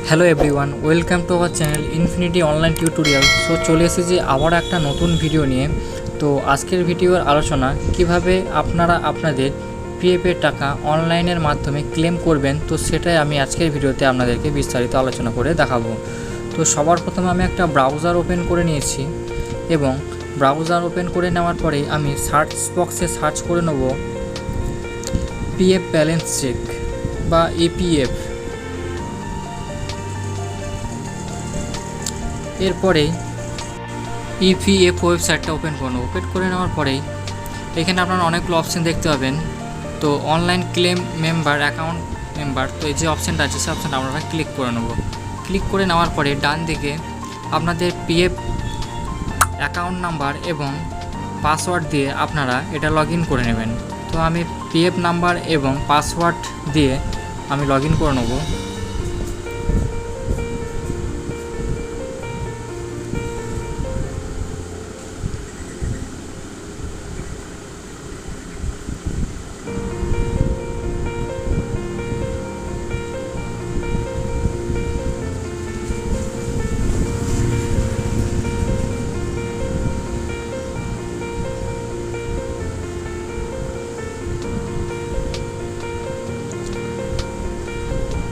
Hello everyone, welcome to our channel infinity online tutorial. So চলে এসেছি আবার একটা নতুন ভিডিও নিয়ে। তো আজকের ভিডিওর আলোচনা কিভাবে আপনারা আপনাদের পিএফের টাকা অনলাইনের মাধ্যমে ক্লেম করবেন, তো সেটাই আমি আজকের ভিডিওতে আপনাদেরকে বিস্তারিত আলোচনা করে দেখাবো। তো সবার প্রথমে আমি একটা ব্রাউজার ওপেন করে নিয়েছি এবং ব্রাউজার ওপেন করে নেওয়ার পরে আমি সার্চ বক্সে সার্চ করে নেব পিএফ ব্যালেন্স চেক বা ইপিএফ। এরপরেই ইপিএফ ওয়েবসাইটটা ওপেন করে নেওয়ার পরেই এখানে আপনারা অনেকগুলো অপশান দেখতে পাবেন। তো online claim member, account member, তো এই যে অপশানটা আছে সেই অপশানটা আপনারা ক্লিক করে নেব। ক্লিক করে নেওয়ার পরে ডান দিকে আপনাদের পিএফ অ্যাকাউন্ট নাম্বার এবং পাসওয়ার্ড দিয়ে আপনারা এটা লগ ইন করে নেবেন। তো আমি পিএফ নাম্বার এবং পাসওয়ার্ড দিয়ে আমি লগ ইন করে নেব।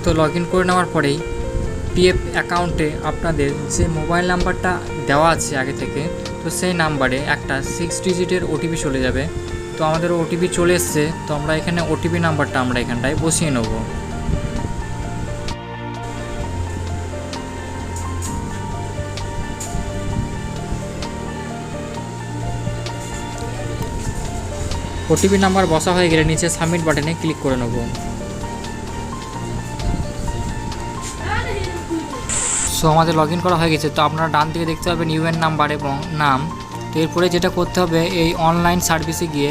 তো লগ ইন করে নেওয়ার পরেই পিএফ অ্যাকাউন্টে আপনাদের যে মোবাইল নাম্বারটা দেওয়া আছে আগে থেকে, তো সেই নাম্বারে একটা 6 ডিজিটের ওটিপি চলে যাবে। তো আমাদের ওটিপি চলে এসছে, তো আমরা এখানে ওটিপি নাম্বারটা আমরা এখানটায় বসিয়ে নেব। ওটিপি নাম্বার বসা হয়ে গেলে নিচে সাবমিট বাটনে ক্লিক করে নেব। সো আমাদের লগ ইন করা হয়ে গেছে। তো আপনারা ডান দিকে দেখতে পাবেন ইউএন নাম্বার এবং নাম। তো এরপরে যেটা করতে হবে, এই অনলাইন সার্ভিসে গিয়ে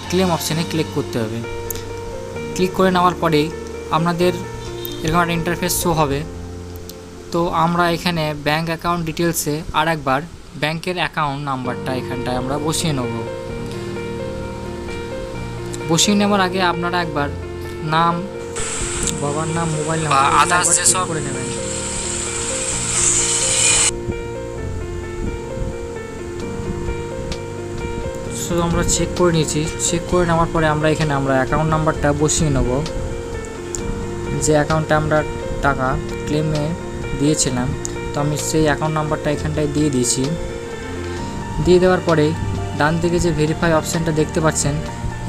ক্লেম অপশানে ক্লিক করতে হবে। ক্লিক করে নেওয়ার পরেই আপনাদের এরকম একটা ইন্টারফেস শো হবে। তো আমরা এখানে ব্যাঙ্ক অ্যাকাউন্ট ডিটেলসে আর একবার ব্যাংকের অ্যাকাউন্ট নাম্বারটা এখানটায় আমরা বসিয়ে নেব। বসিয়ে নেওয়ার আগে আপনারা একবার নাম, বাবার নাম, মোবাইল নাম্বার করে নেবেন। সো আমরা চেক করে নিয়েছি। চেক করে নেওয়ার পরে আমরা এখানে অ্যাকাউন্ট নাম্বারটা বসিয়ে নেব, যে অ্যাকাউন্টে আমরা টাকা ক্লেমে দিয়েছিলাম। তো আমি সেই অ্যাকাউন্ট নাম্বারটা এখানটায় দিয়ে দিয়েছি। দিয়ে দেওয়ার পরে ডান দিকে যে ভেরিফাই অপশানটা দেখতে পাচ্ছেন,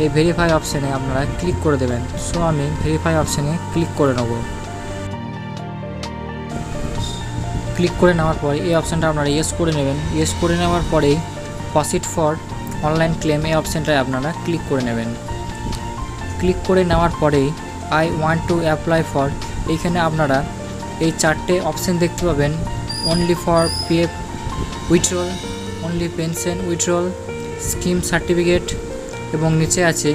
এই ভেরিফাই অপশানে আপনারা ক্লিক করে দেবেন। সো আমি ভেরিফাই অপশানে ক্লিক করে নেব। ক্লিক করে নেওয়ার পরে এই অপশানটা আপনারা ইয়েস করে নেবেন। ইয়েস করে নেওয়ার পরেই প্রসিড ফর অনলাইন ক্লেম এই অপশানটায় আপনারা ক্লিক করে নেবেন। ক্লিক করে নেওয়ার পরেই I want to apply for, এইখানে আপনারা এই চারটে অপশান দেখতে পাবেন। Only for PF withdrawal, only pension withdrawal, scheme certificate এবং নিচে আছে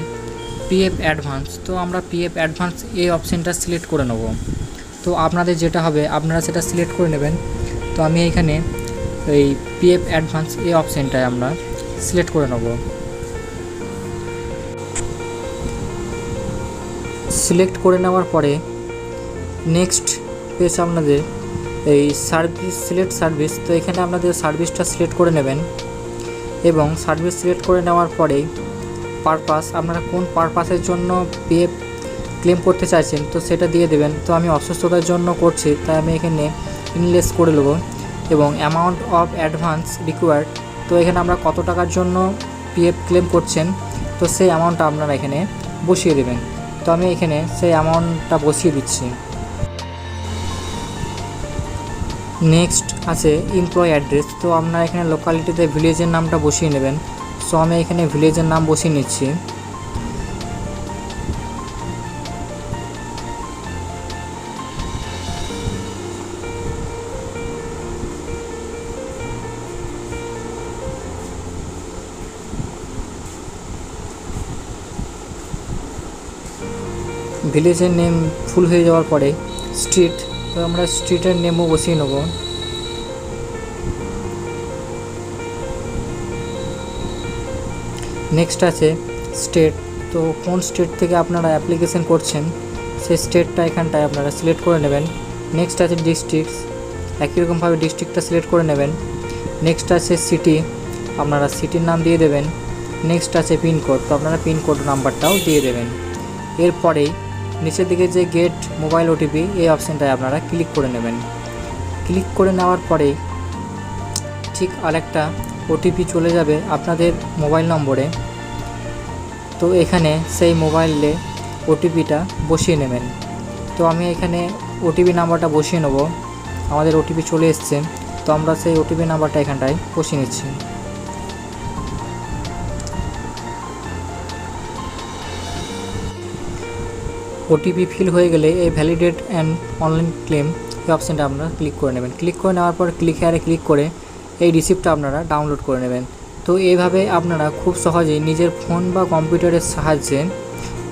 পিএফ অ্যাডভান্স। তো আমরা পিএফ অ্যাডভান্স এই অপশানটা সিলেক্ট করে নেব। তো আপনাদের যেটা হবে আপনারা সেটা সিলেক্ট করে নেবেন। তো আমি এখানে এই পিএফ অ্যাডভান্স এই অপশানটায় আমরা সিলেক্ট করে নেব। সিলেক্ট করে নেওয়ার পরে নেক্সট পেজ আপনাদের এই সার্ভিস, সিলেক্ট সার্ভিস। তো এখানে আপনাদের সার্ভিসটা সিলেক্ট করে নেবেন এবং সার্ভিস সিলেক্ট করে নেওয়ার পরেই পারপাস, আপনারা কোন পারপাসের জন্য পিএফ ক্লেম করতে চাইছেন তো সেটা দিয়ে দেবেন। তো আমি অসুস্থতার জন্য করছি, তাই আমি এখানে ইনলেস করে নেব এবং অ্যামাউন্ট অফ অ্যাডভান্স রিকোয়ার্ড। তো এখানে আমরা কত টাকার জন্য পিএফ ক্লেম করছেন তো সেই অ্যামাউন্টটা আপনারা এখানে বসিয়ে দেবেন। তো আমি এখানে সেই অ্যামাউন্টটা বসিয়ে দিচ্ছি। নেক্সট আছে এমপ্লয় অ্যাড্রেস। তো আপনারা এখানে লোকালিটিতে ভিলেজের নামটা বসিয়ে নেবেন। সো আমি এখানে ভিলেজের নাম বসিয়ে নিচ্ছি। ভিলেজের নেম ফুল হয়ে যাওয়ার পরে স্ট্রিট, তো আমরা স্ট্রিটের নেমও বসিয়ে নেব। নেক্সট আছে স্টেট। তো কোন স্টেট থেকে আপনারা অ্যাপ্লিকেশন করছেন সেই স্টেটটা এখানটায় আপনারা সিলেক্ট করে নেবেন নেক্সট আছে ডিস্ট্রিক্টস, একই রকমভাবে ডিস্ট্রিক্টটা সিলেক্ট করে নেবেন। নেক্সট আছে সিটি, আপনারা সিটির নাম দিয়ে দেবেন। নেক্সট আছে পিনকোড, তো আপনারা পিনকোড নাম্বারটাও দিয়ে দেবেন। এরপরেই নিচের দিকে যে গেট মোবাইল ওটিপি এই অপশানটায় আপনারা ক্লিক করে নেবেন। ক্লিক করে নেওয়ার পরেই ঠিক আরেকটা ওটিপি চলে যাবে আপনাদের মোবাইল নম্বরে। তো এখানে সেই মোবাইলে ওটিপিটা বসিয়ে নেবেন। তো আমি এখানে ওটিপি নাম্বারটা বসিয়ে নেব। আমাদের ওটিপি চলে এসছে, তো আমরা সেই ওটিপি নাম্বারটা এখানটায় বসিয়ে নিচ্ছি। ওটিপি ফিল হয়ে গেলে এই ভ্যালিডেট অ্যান্ড অনলাইন ক্লেম এই অপশানটা আপনারা ক্লিক করে নেবেন। ক্লিক করে নেওয়ার পর ক্লিক হেয়ারে ক্লিক করে এই রিসিপ্টটা আপনারা ডাউনলোড করে নেবেন। তো এইভাবে আপনারা খুব সহজেই নিজের ফোন বা কম্পিউটারের সাহায্যে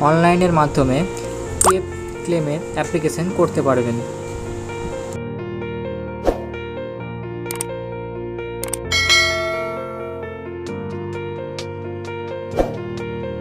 অনলাইনের মাধ্যমে পিএফ ক্লেমের অ্যাপ্লিকেশন করতে পারবেন।